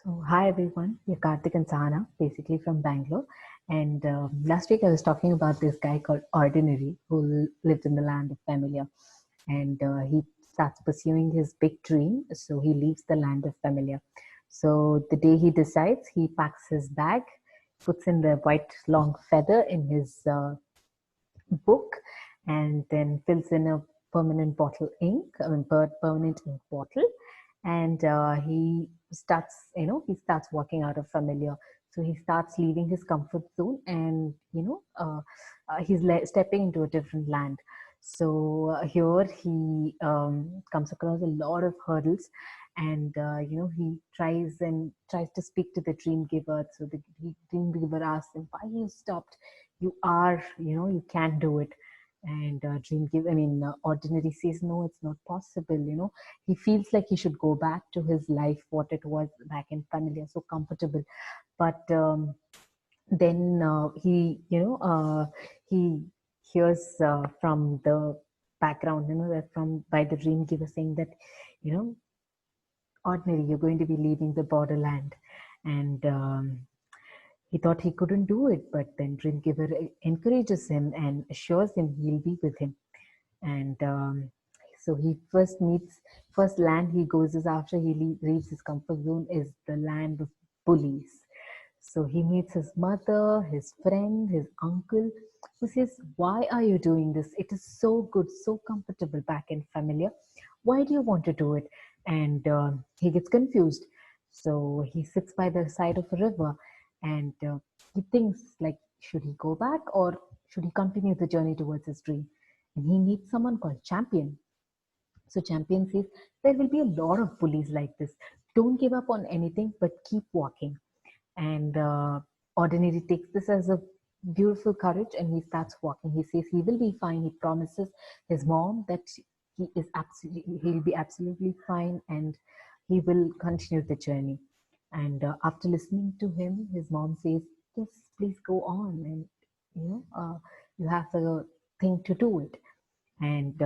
So, hi everyone, we're Karthik and Sahana, basically from Bangalore. And last week I was talking about this guy called Ordinary who lived in the land of Familiar. And he starts pursuing his big dream. So, he leaves the land of Familiar. So, the day he decides, he packs his bag, puts in the white long feather in his book, and then fills in a permanent bottle ink, permanent ink bottle, and he starts, he starts walking out of Familiar. So he starts leaving his comfort zone, and he's stepping into a different land. So here he comes across a lot of hurdles, and he tries to speak to the dream giver. So the dream giver asks him, why you stopped? You are, you can do it. And Ordinary says, no, it's not possible. He feels like he should go back to his life, what it was back in Familiar, so comfortable. But then he hears from the background, that from by the dream giver saying that, you know, Ordinary, you're going to be leaving the borderland. And he thought he couldn't do it, but then Dreamgiver encourages him and assures him he'll be with him. And so he first land he goes is after he leaves his comfort zone is the land of bullies. So he meets his mother, his friend, his uncle, who says, why are you doing this? It is so good, so comfortable back in Familiar. Why do you want to do it? And he gets confused. So he sits by the side of a river, and he thinks, like, should he go back or should he continue the journey towards his dream? And he meets someone called Champion. So Champion says, there will be a lot of bullies like this. Don't give up on anything, but keep walking. And Ordinary takes this as a beautiful courage, and he starts walking. He says he will be fine. He promises his mom that he'll be absolutely fine, and he will continue the journey. And after listening to him, his mom says, yes, please go on, and you have the thing to do it. And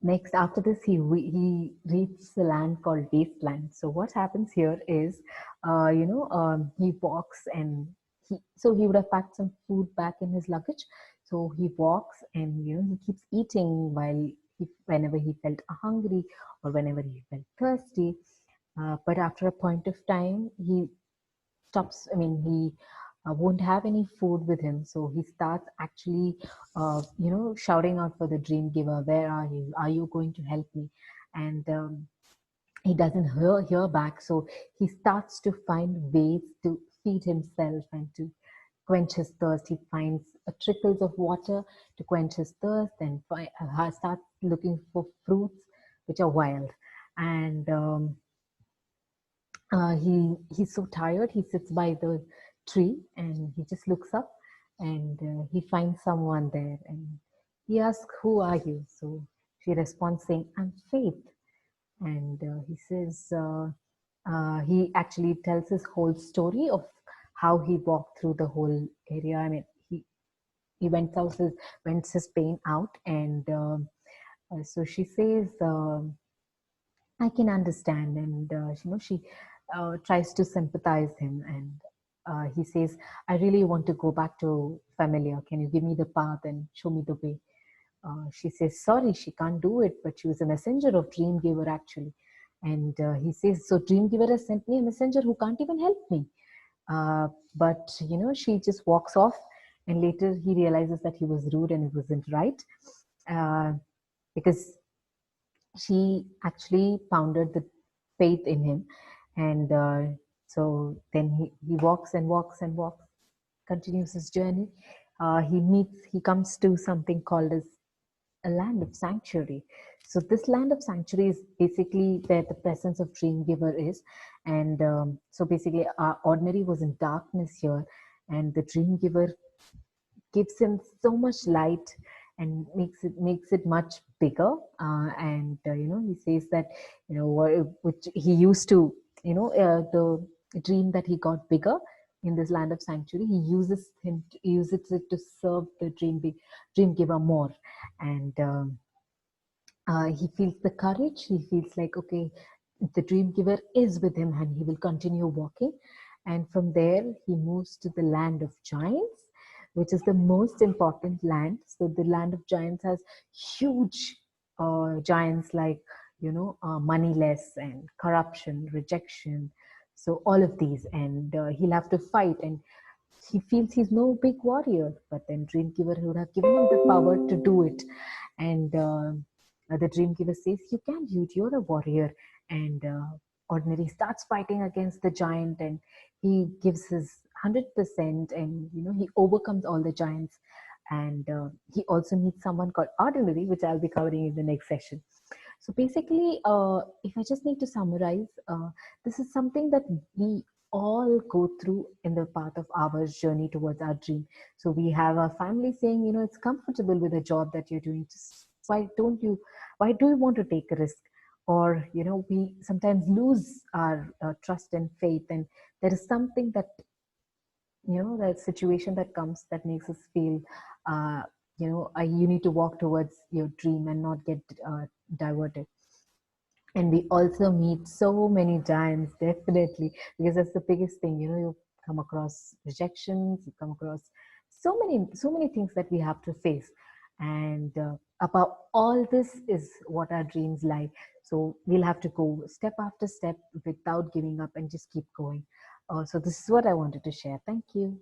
next, after this, he reaches the land called Wasteland. So what happens here is, he walks, and he would have packed some food back in his luggage. So he walks, and he keeps eating whenever he felt hungry or whenever he felt thirsty. But after a point of time, he stops. He won't have any food with him, so he starts actually, shouting out for the dream giver. Where are you? Are you going to help me? And he doesn't hear back, so he starts to find ways to feed himself and to quench his thirst. He finds trickles of water to quench his thirst, and starts looking for fruits which are wild. And he's so tired. He sits by the tree, and he just looks up, and he finds someone there, and he asks, who are you? So she responds saying, I'm Faith. And he says, he actually tells his whole story of how he walked through the whole area. He went his pain out. And so she says, I can understand. And she tries to sympathize him. And he says, I really want to go back to Familiar. Can you give me the path and show me the way? She says, sorry, she can't do it, but she was a messenger of Dreamgiver, actually. And he says, so Dreamgiver has sent me a messenger who can't even help me. But she just walks off, and later he realizes that he was rude and it wasn't right, because she actually pounded the faith in him. And so then he walks and walks and walks, continues his journey. He comes to something called as a land of sanctuary. So this land of sanctuary is basically where the presence of Dreamgiver is. And so basically, Ordinary was in darkness here, and the Dreamgiver gives him so much light and makes it much bigger. And he says that, which he used to, the dream that he got bigger in this land of sanctuary, he uses it to serve the dream giver more. And he feels the courage. He feels like, okay, the dream giver is with him and he will continue walking. And from there, he moves to the land of giants, which is the most important land. So the land of giants has huge giants like, moneyless and corruption, rejection. So all of these, and he'll have to fight. And he feels he's no big warrior, but then dream giver would have given him the power to do it. And the dream giver says, you can, you're a warrior. And ordinary starts fighting against the giant, and he gives his 100%, and he overcomes all the giants. And he also meets someone called ordinary, which I'll be covering in the next session. So basically, if I just need to summarize, this is something that we all go through in the path of our journey towards our dream. So we have our family saying, it's comfortable with the job that you're doing. Just why do you want to take a risk? Or, we sometimes lose our trust and faith. And there is something that, that situation that comes that makes us feel, you need to walk towards your dream and not get diverted. And we also meet so many giants, definitely, because that's the biggest thing. You come across rejections, you come across so many things that we have to face. And about all this is what our dreams like. So we'll have to go step after step without giving up and just keep going. So this is what I wanted to share. Thank you.